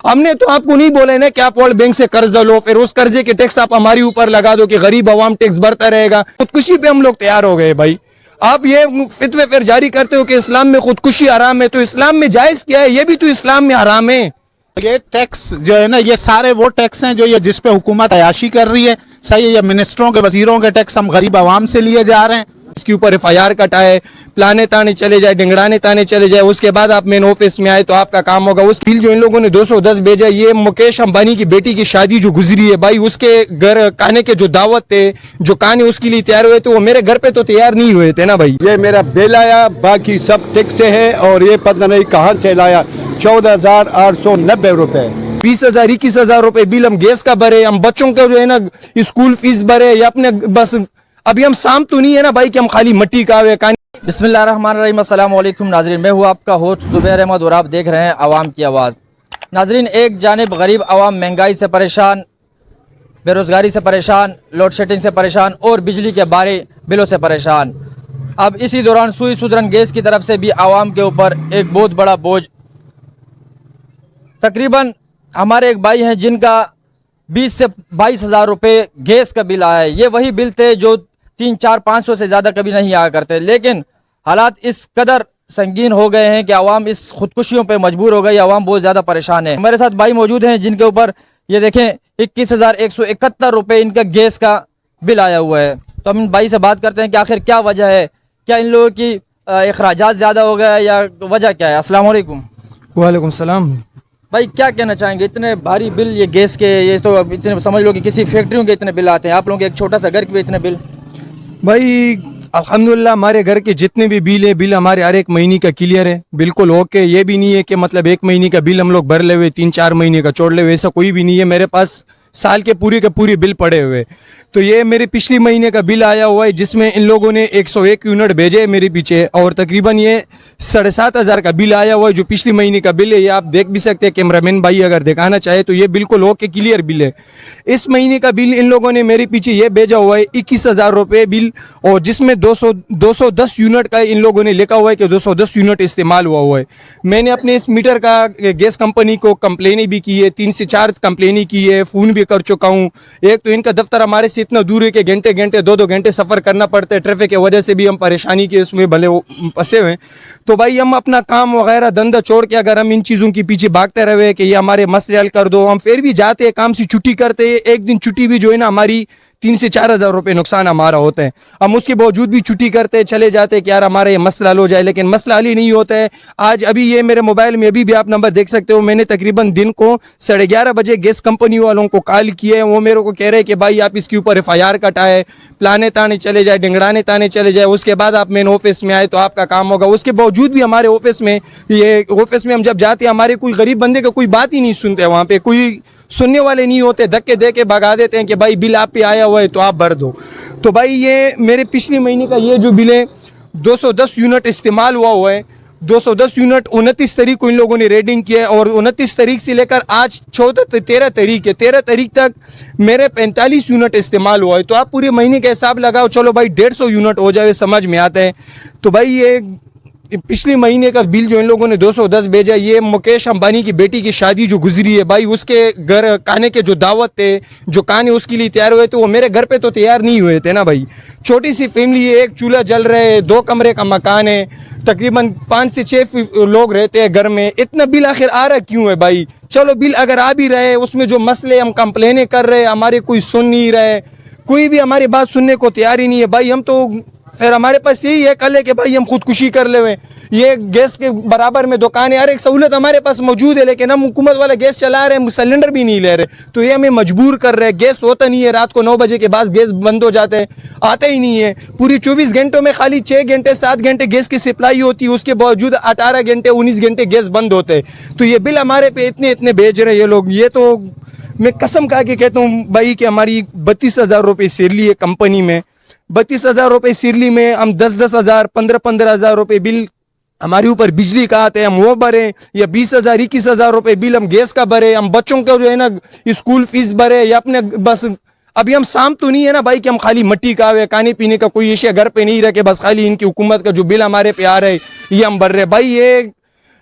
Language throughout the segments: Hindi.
हमने तो आपको नहीं बोला है ना कि आप वर्ल्ड बैंक से कर्ज लो, फिर उस कर्जे के टैक्स आप हमारे ऊपर लगा दो कि गरीब अवाम टैक्स भरता रहेगा। खुदकुशी पे हम लोग तैयार हो गए भाई। आप ये फितवे फिर जारी करते हो कि इस्लाम में खुदकुशी हराम है, तो इस्लाम में जायज क्या है? ये भी तो इस्लाम में हराम है। ये टैक्स जो है ना, ये सारे वो टैक्स हैं जो ये जिस पे हुकूमत अयाशी कर रही है। सही है, ये मिनिस्टरों के वजीरों के टैक्स हम गरीब आवाम से लिए जा रहे हैं। इसके ऊपर FIR कटाए, प्लाने ताने चले जाए, डिंगड़ाने ताने चले जाए, उसके बाद आप मेन ऑफिस में आए तो आपका काम होगा। उस बिल जो इन लोगों ने 210 भेजा, ये मुकेश अंबानी की बेटी की शादी जो गुजरी है भाई, उसके घर खाने के जो दावत थे, जो खाने उसके लिए तैयार हुए थे, वो मेरे घर पे तो तैयार नहीं हुए थे ना भाई। ये मेरा बिल आया, बाकी सब टैक्स से है, और ये पता नहीं कहाँ से लाया 14,890 रुपए। 20,000 21,000 रुपए बिल हम गैस का भरे, हम बच्चों का जो है ना स्कूल फीस भरे, या अपने बस अभी हम शाम तो नहीं है ना भाई कि हम खाली मट्टी का बिस्मिल्लाहिर्रहमानिर्रहीम। अस्सलाम वालेकुम नाजरीन, मैं हूँ आपका होस्ट ज़ुबैर अहमद और आप देख रहे हैं आवाम की आवाज़। नाजरीन, एक जानिब गरीब आवाम महंगाई से परेशान, बेरोज़गारी से परेशान, लोड शेडिंग से परेशान और बिजली के भारी बिलों से परेशान। अब इसी दौरान सुई सुधरन गैस की तरफ से भी आवाम के ऊपर एक बहुत बड़ा बोझ। तकरीबन हमारे एक भाई हैं जिनका 20 से 22,000 रुपये गैस का बिल आया है। ये वही बिल थे जो 300-400-500 से ज़्यादा कभी नहीं आया करते, लेकिन हालात इस कदर संगीन हो गए हैं कि आवाम इस खुदकुशियों पे मजबूर हो गई। आवाम बहुत ज़्यादा परेशान है। हमारे साथ भाई मौजूद हैं जिनके ऊपर ये देखें 21,171 रुपये इनका गैस का बिल आया हुआ है। तो हम भाई से बात करते हैं कि आखिर क्या वजह है, क्या इन लोगों की अखराजात ज़्यादा हो गया या वजह क्या है। अस्सलाम वालेकुम। वालेकुम सलाम। भाई क्या कहना चाहेंगे, इतने भारी बिल ये गैस के, ये तो इतने समझ लो कि किसी फैक्ट्रियों के इतने बिल आते हैं, आप लोगों के एक छोटा सा घर के भी इतने बिल। भाई अल्हम्दुलिल्लाह हमारे घर के जितने भी बिल है, बिल हमारे हर एक महीने का क्लियर है, बिल्कुल ओके। ये भी नहीं है कि मतलब एक महीने का बिल हम लोग भर ले हुए, 3-4 महीने का छोड़ ले हुए, ऐसा कोई भी नहीं है। मेरे पास साल के पूरे बिल पड़े हुए। तो ये मेरे पिछले महीने का बिल आया हुआ है जिसमें इन लोगों ने 101 यूनिट भेजे मेरे पीछे, और तकरीबन ये 7,500 का बिल आया हुआ है जो पिछले महीने का बिल है। ये आप देख भी सकते हैं, कैमरामैन भाई अगर दिखाना चाहे तो ये बिल्कुल ओके क्लियर बिल है। इस महीने का बिल इन लोगों ने मेरे पीछे ये भेजा हुआ है 21,000 रुपये बिल, और जिसमें 210 यूनिट का इन लोगों ने लिखा हुआ है कि 210 यूनिट इस्तेमाल हुआ है। मैंने अपने इस मीटर का गैस कंपनी को कंप्लेनी भी की है, 3 से 4 कंप्लेनी की है, फ़ोन भी कर चुका हूँ। एक तो इनका दफ्तर हमारे से इतना दूर है कि घंटे 2-2 घंटे सफ़र करना पड़ता है, ट्रैफिक की वजह से भी हम परेशानी के उसमें भले फंसे हुए हैं। तो भाई हम अपना काम वगैरह धंधा छोड़ के अगर हम इन चीज़ों के पीछे भागते रहे कि ये हमारे मसले हल कर दो, हम फिर भी जाते हैं काम से छुट्टी करते हैं। एक दिन छुट्टी भी जो है ना हमारी 3 से 4,000 रुपये नुकसान हमारा होता है। हम उसके बावजूद भी छुट्टी करते चले जाते हैं कि यार हमारा ये मसला हल हो जाए, लेकिन मसला हल ही नहीं होता है। आज अभी ये मेरे मोबाइल में अभी भी आप नंबर देख सकते हो, मैंने तकरीबन दिन को 11:30 बजे गैस कंपनी वालों को कॉल किए हैं। वो मेरे को कह रहे हैं कि भाई आप इसके ऊपर FIR कटाए, प्लाने ताने चले जाए, डिंगड़ाने ताने चले जाए, उसके बाद आप मेन ऑफिस में आए तो आपका काम होगा। उसके बावजूद भी हमारे ऑफिस में हम जब जाते हैं, हमारे कोई गरीब बंदे का कोई बात ही नहीं सुनते, वहाँ पे कोई सुनने वाले नहीं होते, धक्के दे के भगा देते हैं कि भाई बिल आप पे आया हुआ है तो आप भर दो। तो भाई ये मेरे पिछले महीने का ये जो बिल है 210 यूनिट इस्तेमाल हुआ है। 210 यूनिट 29 तारीख को इन लोगों ने रेडिंग किया है, और 29 तारीख से लेकर आज 13 तारीख है, 13 तारीख तक मेरे 45 यूनिट इस्तेमाल हुआ है। तो आप पूरे महीने का हिसाब लगाओ, चलो भाई 150 यूनिट हो जाए, समझ में आता है। तो भाई ये पिछले महीने का बिल जो इन लोगों ने 210 भेजा, ये मुकेश अंबानी की बेटी की शादी जो गुजरी है भाई, उसके घर खाने के जो दावत थे, जो खाने उसके लिए तैयार हुए थे, वो मेरे घर पे तो तैयार नहीं हुए थे ना भाई। छोटी सी फैमिली है, एक चूल्हा जल रहा है, 2 कमरे का मकान है, तकरीबन 5 से 6 लोग रहते हैं घर में। इतना बिल आखिर आ रहा क्यों है भाई? चलो बिल अगर आ भी रहे, उसमें जो मसले हम कंप्लेनें कर रहे हैं, हमारे कोई सुन नहीं रहे, कोई भी हमारी बात सुनने को तैयार ही नहीं है भाई। हम तो फिर हमारे पास यही है कल है कि भाई हम खुदकुशी कर ले। ये गैस के बराबर में दुकान है, हर एक सहूलत हमारे पास मौजूद है, लेकिन हम हुकूमत वाला गैस चला रहे हैं, सिलेंडर भी नहीं ले रहे। तो ये हमें मजबूर कर रहे हैं। गैस होता नहीं है, रात को 9 बजे के बाद गैस बंद हो जाते हैं, आता ही नहीं है। पूरी 24 घंटों में खाली 6 घंटे 7 घंटे गैस की सप्लाई होती है, उसके बावजूद 18 घंटे 19 घंटे गैस बंद होते हैं। तो ये बिल हमारे पे इतने भेज रहे हैं ये लोग। ये तो मैं कसम खा के कहता हूँ भाई कि हमारी 32,000 रुपये सैलरी है कंपनी में। 32,000 रुपये सैलरी में हम 10,000 15,000 रुपये बिल हमारे ऊपर बिजली का आते हैं, हम वो भरे, या 20,000 21,000 रुपये बिल हम गैस का भरे, हम बच्चों का जो है ना स्कूल फीस भरे, या अपने बस अभी हम शाम तो नहीं है ना भाई कि हम खाली मट्टी का खाने पीने का कोई एशिया घर पे नहीं रखे, बस खाली इनकी हुकूमत का जो बिल हमारे पे आ रहे ये हम भर रहे। भाई ये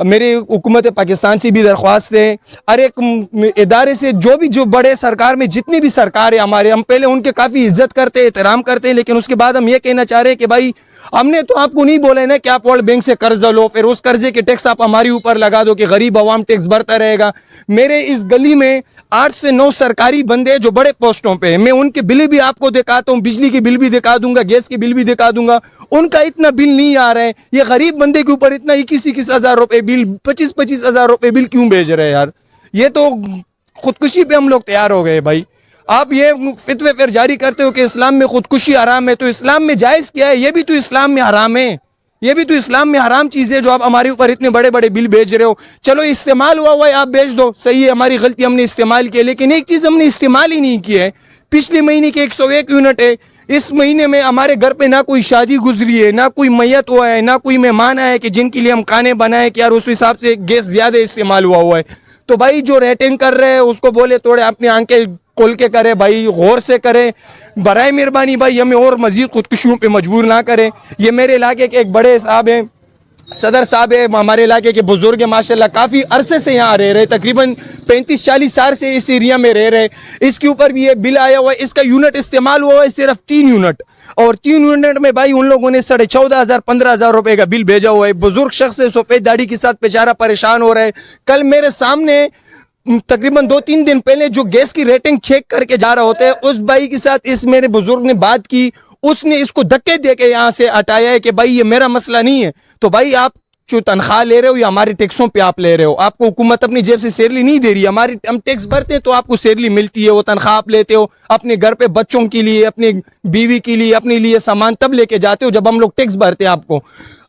मेरी हुकूमत पाकिस्तान से भी दरख्वास्त है, हर एक इदारे से, जो बड़े सरकार में जितनी भी सरकार है हमारे, हम पहले उनके काफ़ी इज्जत करते हैं, एहतराम करते हैं, लेकिन उसके बाद हम ये कहना चाह रहे हैं कि भाई हमने तो आपको नहीं बोला है ना कि आप वर्ल्ड बैंक से कर्जा लो, फिर उस कर्जे के टैक्स आप हमारे ऊपर लगा दो कि गरीब अवाम टैक्स भरता रहेगा। मेरे इस गली में 8 से 9 सरकारी बंदे जो बड़े पोस्टों पे हैं, मैं उनके बिल भी आपको दिखाता हूँ, बिजली की बिल भी दिखा दूंगा, गैस की बिल भी दिखा दूंगा, उनका इतना बिल नहीं आ रहा है। ये गरीब बंदे के ऊपर इतना 21 हज़ार रुपये बिल, 25 हज़ार रुपये बिल क्यों भेज रहे हैं यार? ये तो खुदकुशी पे हम लोग तैयार हो गए भाई। आप ये फितवे फिर जारी करते हो कि इस्लाम में खुदकुशी हराम है, तो इस्लाम में जायज़ क्या है? ये भी तो इस्लाम में हराम है, ये भी तो इस्लाम में हराम चीज़ है जो आप हमारे ऊपर इतने बड़े बड़े बिल भेज रहे हो। चलो इस्तेमाल हुआ है, आप भेज दो, सही है, हमारी गलती, हमने इस्तेमाल किया, लेकिन एक चीज़ हमने इस्तेमाल ही नहीं की है। पिछले महीने के 101 यूनिट है, इस महीने में हमारे घर पे ना कोई शादी गुजरी है, ना कोई मैयत हुआ है, ना कोई मेहमान आया है कि जिनके लिए हम खाने बनाए कि यार उस हिसाब से गैस ज़्यादा इस्तेमाल हुआ है। तो भाई जो रेटिंग कर रहे हैं उसको बोले थोड़े अपनी आंखें खोल के करें भाई, गौर से करें, बराए मेहरबानी भाई, हमें और मजीद खुदकुशियों पे मजबूर ना करें। ये मेरे इलाके के एक बड़े साहब हैं, सदर साहब है, हमारे इलाके के बुजुर्ग हैं माशाल्लाह, काफ़ी अरसे से यहाँ रह रहे, तकरीबन 35-40 साल से इस एरिया में रह रहे। इसके ऊपर भी ये बिल आया हुआ है, इसका यूनिट इस्तेमाल हुआ है सिर्फ 3 यूनिट, और 3 यूनिट में भाई उन लोगों ने 14,500 15,000 रुपये का बिल भेजा हुआ है। बुजुर्ग शख्स है, सफ़ेद दाढ़ी के साथ बेचारा परेशान हो रहा है। कल मेरे सामने तकरीबन 2-3 दिन पहले जो गैस की रेटिंग चेक करके जा रहा होता है, उस भाई के साथ इस मेरे बुजुर्ग ने बात की, उसने इसको धक्के दे के यहाँ से हटाया है कि भाई ये मेरा मसला नहीं है। तो भाई आप जो तनख्वाह ले रहे हो या हमारे टैक्सों पे आप ले रहे हो, आपको हुकूमत अपनी जेब से सैलरी नहीं दे रही है, हमारी हम टैक्स भरते हैं तो आपको सैलरी मिलती है, वो तनख्वाह आप लेते हो अपने घर पे बच्चों के लिए, अपनी बीवी के लिए, अपने लिए सामान तब लेके जाते हो जब हम लोग टैक्स भरते हैं आपको।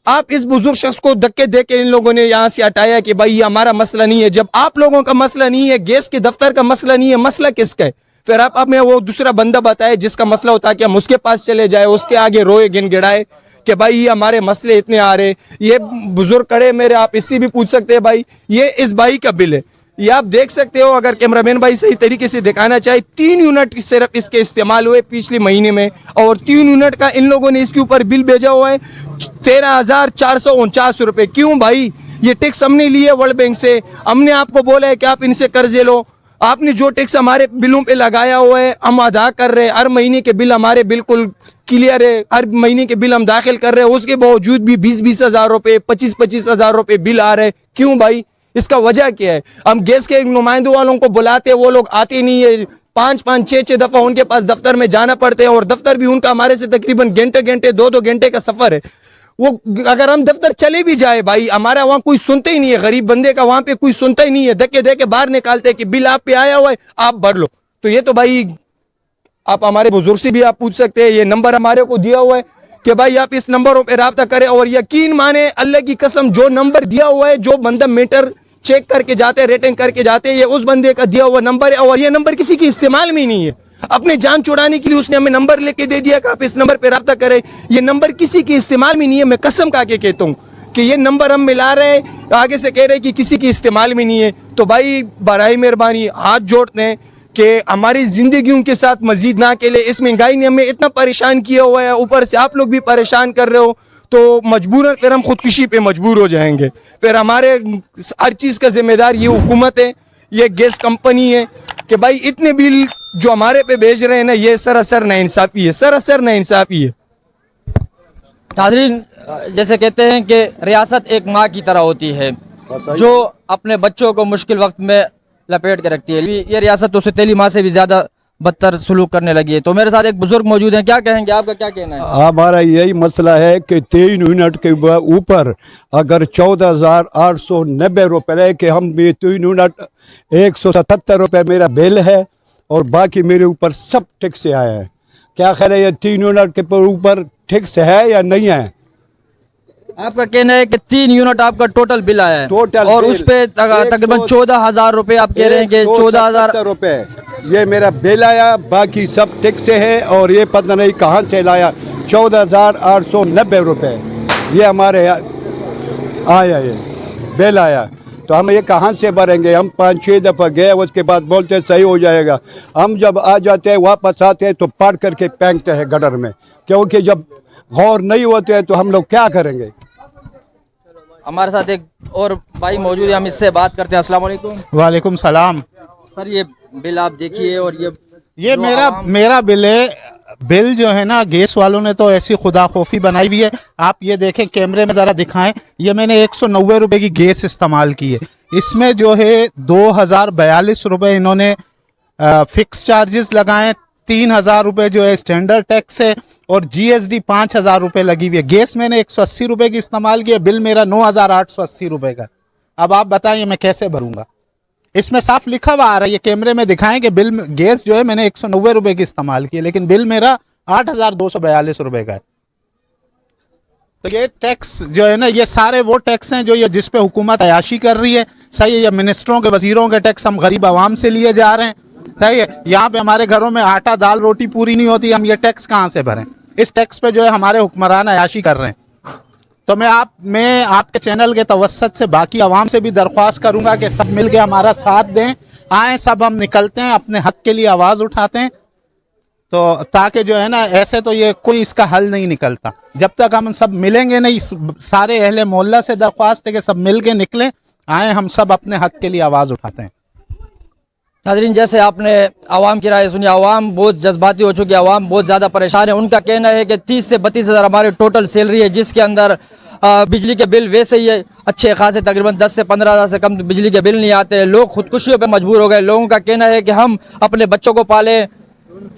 आप इस बुजुर्ग शख्स को धक्के दे के इन लोगों ने यहाँ से हटाया कि भाई ये हमारा मसला नहीं है। जब आप लोगों का मसला नहीं है, गैस के दफ्तर का मसला नहीं है, मसला किसका है? फिर आप हमें वो दूसरा बंदा बताए जिसका मसला होता है कि हम उसके पास चले जाए, उसके आगे रोए गिड़गिड़ाए कि भाई ये हमारे मसले इतने आ रहे। ये बुजुर्ग खड़े मेरे, आप इससे भी पूछ सकते हैं भाई, ये इस भाई का बिल है, ये आप देख सकते हो, अगर कैमरामैन भाई सही तरीके से दिखाना चाहे। 3 यूनिट सिर्फ इसके इस्तेमाल हुए पिछले महीने में, और 3 यूनिट का इन लोगों ने इसके ऊपर बिल भेजा हुआ है 13,449 रुपये। क्यों भाई? ये टैक्स हमने लिए वर्ल्ड बैंक से, हमने आपको बोला है कि आप इनसे कर्जे लो, आपने जो टैक्स हमारे बिलों पे लगाया हुआ है हम अदा कर रहे हैं, हर महीने के बिल हमारे बिल्कुल क्लियर है, हर महीने के बिल हम दाखिल कर रहे हैं, उसके बावजूद भी 20-20 हज़ार रुपये, 25-25 हज़ार रुपये बिल आ रहे हैं। क्यों भाई? इसका वजह क्या है? हम गैस के नुमाइंदों वालों को बुलाते हैं, वो लोग आते नहीं है, 5-5 6-6 दफ़ा उनके पास दफ्तर में जाना पड़ता है, और दफ्तर भी उनका हमारे से तकरीबन घंटे 2-2 घंटे का सफ़र है। वो अगर हम दफ्तर चले भी जाए भाई, हमारा वहाँ कोई सुनते ही नहीं है, गरीब बंदे का वहाँ पे कोई सुनता ही नहीं है, धक्के दे के बाहर निकालते हैं कि बिल आप पे आया हुआ है, आप भर लो। तो ये तो भाई आप हमारे बुजुर्ग से भी आप पूछ सकते हैं, ये नंबर हमारे को दिया हुआ है कि भाई आप इस नंबरों पे रब्ता करें, और यकीन माने अल्लाह की कसम जो नंबर दिया हुआ है, जो बंदा मीटर चेक करके जाते हैं, रेटिंग करके जाते हैं, ये उस बंदे का दिया हुआ नंबर है, और ये नंबर किसी की इस्तेमाल में ही नहीं है। अपने जान छुड़ाने के लिए उसने हमें नंबर लेके दे दिया कि आप इस नंबर पे रब्ता करें, ये नंबर किसी की इस्तेमाल में नहीं है। मैं कसम खा के कहता हूँ कि ये नंबर हम मिला रहे हैं, आगे से कह रहे हैं कि किसी की इस्तेमाल में नहीं है। तो भाई बराए मेहरबानी हाथ जोड़ते हैं कि हमारी ज़िंदगियों के साथ मजीद ना अकेले, इस महंगाई ने हमें इतना परेशान किया हुआ है, ऊपर से आप लोग भी परेशान कर रहे हो, तो मजबूरन फिर हम खुदकुशी पे मजबूर हो जाएंगे। फिर हमारे हर चीज़ का जिम्मेदार ये हुकूमत है, ये गैस कंपनी है कि भाई इतने बिल जो हमारे पे भेज रहे हैं ना, ये सरासर नाइंसाफ़ी है, सरासर नाइंसाफ़ी है। नाज़रीन, जैसे कहते हैं कि रियासत एक माँ की तरह होती है जो अपने बच्चों को मुश्किल वक्त में लपेट के रखती है। ये रियासत तो सौतेली माँ से भी ज़्यादा बदतर सलूक करने लगी है। तो मेरे साथ एक बुजुर्ग मौजूद हैं, क्या कहेंगे, आपका क्या कहना है? हमारा यही मसला है कि 3 यूनिट के ऊपर अगर 14,890 रुपये के हम ये 3 यूनिट 177 रुपये मेरा बिल है, और बाकी मेरे ऊपर सब टैक्स से आया है। क्या ख्याल है, ये 3 यूनिट के ऊपर टैक्स है या नहीं है? आपका कहना है कि 3 यूनिट आपका टोटल बिल आया है, टोटल और बिल उस पे तकरीबन 14,000 रुपये आप कह रहे हैं कि 14,000 रुपये ये मेरा बिल आया, बाकी सब टैक्स से है, और ये पता नहीं कहाँ से लाया 14,890 रुपये ये हमारे आया, ये बिल आया। तो हम ये कहाँ से भरेंगे? हम 5-6 दफ़ा गए, उसके बाद बोलते हैं सही हो जाएगा, हम जब आ जाते हैं वापस आते हैं तो पार करके फेंकते हैं गटर में, क्योंकि जब गौर नहीं होते हैं तो हम लोग क्या करेंगे? हमारे साथ एक और भाई मौजूद है, हम इससे बात करते हैं। अस्सलाम वालेकुम वालेकुम सलाम। सर, ये बिल आप देखिए और ये ये जो मेरा आवाम- मेरा बिल है। बिल जो है ना, गैस वालों ने तो ऐसी खुदा खौफी बनाई हुई है। आप ये देखें, कैमरे में ज़रा दिखाएं। ये मैंने 190 रुपए की गैस इस्तेमाल की है। इसमें जो है 2042 रुपए इन्होंने फिक्स चार्जेस लगाए, 3000 रुपए जो है स्टैंडर्ड टैक्स है, और जीएसटी 5000 रुपए लगी हुई है। गैस मैंने 180 रुपए की इस्तेमाल की है। बिल मेरा 9880 रुपए का। अब आप बताइए मैं कैसे भरूंगा? इसमें साफ लिखा हुआ आ रहा है, ये कैमरे में दिखाएं कि बिल गैस जो है मैंने 190 रुपए की इस्तेमाल की है, लेकिन बिल मेरा 8242 रुपए का है। तो ये टैक्स जो है ना, ये सारे वो टैक्स हैं जो ये जिस पे हुकूमत अयाशी कर रही है। सही है, ये मिनिस्टरों के, वजीरों के टैक्स हम गरीब आवाम से लिए जा रहे हैं। सही है, यहाँ पे हमारे घरों में आटा दाल रोटी पूरी नहीं होती, हम ये टैक्स कहाँ से भरें? इस टैक्स पे जो है हमारे हुक्मरान अयाशी कर रहे हैं। तो मैं आपके चैनल के तवस्सत से बाकी आवाम से भी दरख्वास्त करूंगा कि सब मिल के हमारा साथ दें। आए सब हम निकलते हैं, अपने हक के लिए आवाज़ उठाते हैं। तो ताकि जो है ना, ऐसे तो ये कोई इसका हल नहीं निकलता जब तक हम सब मिलेंगे नहीं। सारे अहले मोहल्ला से दरख्वास्त है कि सब मिल के निकलें, आए हम सब अपने हक के लिए आवाज़ उठाते हैं। नाज़रीन, जैसे आपने आवाम की राय सुनी, आवाम बहुत जज्बाती हो चुकी है, आवाम बहुत ज़्यादा परेशान है। उनका कहना है कि 30 से 32 हज़ार हमारी टोटल सैलरी है, जिसके अंदर बिजली के बिल वैसे ही है अच्छे खासे, तकरीबन 10 से 15 हज़ार से कम बिजली के बिल नहीं आते। लोग खुदकुशियों पे मजबूर हो गए। लोगों का कहना है कि हम अपने बच्चों को पालें,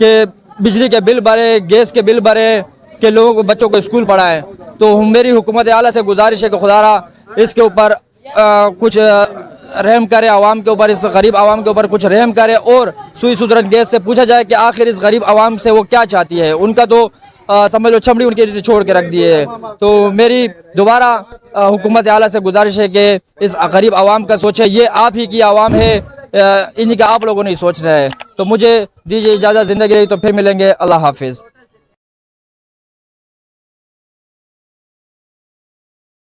कि बिजली के बिल भरे, गैस के बिल भरे, कि लोगों को बच्चों को स्कूल पढ़ाएं। तो मेरी हुकूमत आला से गुजारिश है कि खुदारा इसके ऊपर कुछ रहम करे, आवाम के ऊपर, इस गरीब आवाम के ऊपर कुछ रहम करे, और सुई सुदरन गैस से पूछा जाए कि आखिर इस गरीब आवाम से वो क्या चाहती है। उनका तो समझ लो चमड़ी उनकी छोड़ के रख दी है। तो मेरी दोबारा हुकूमत आला से गुजारिश है कि इस गरीब आवाम का सोचे। ये आप ही की आवाम है, इन्हीं का आप लोगों ने सोचना है। तो मुझे दीजिए इजाज़त, ज़िंदगी रही तो फिर मिलेंगे। अल्लाह हाफिज़।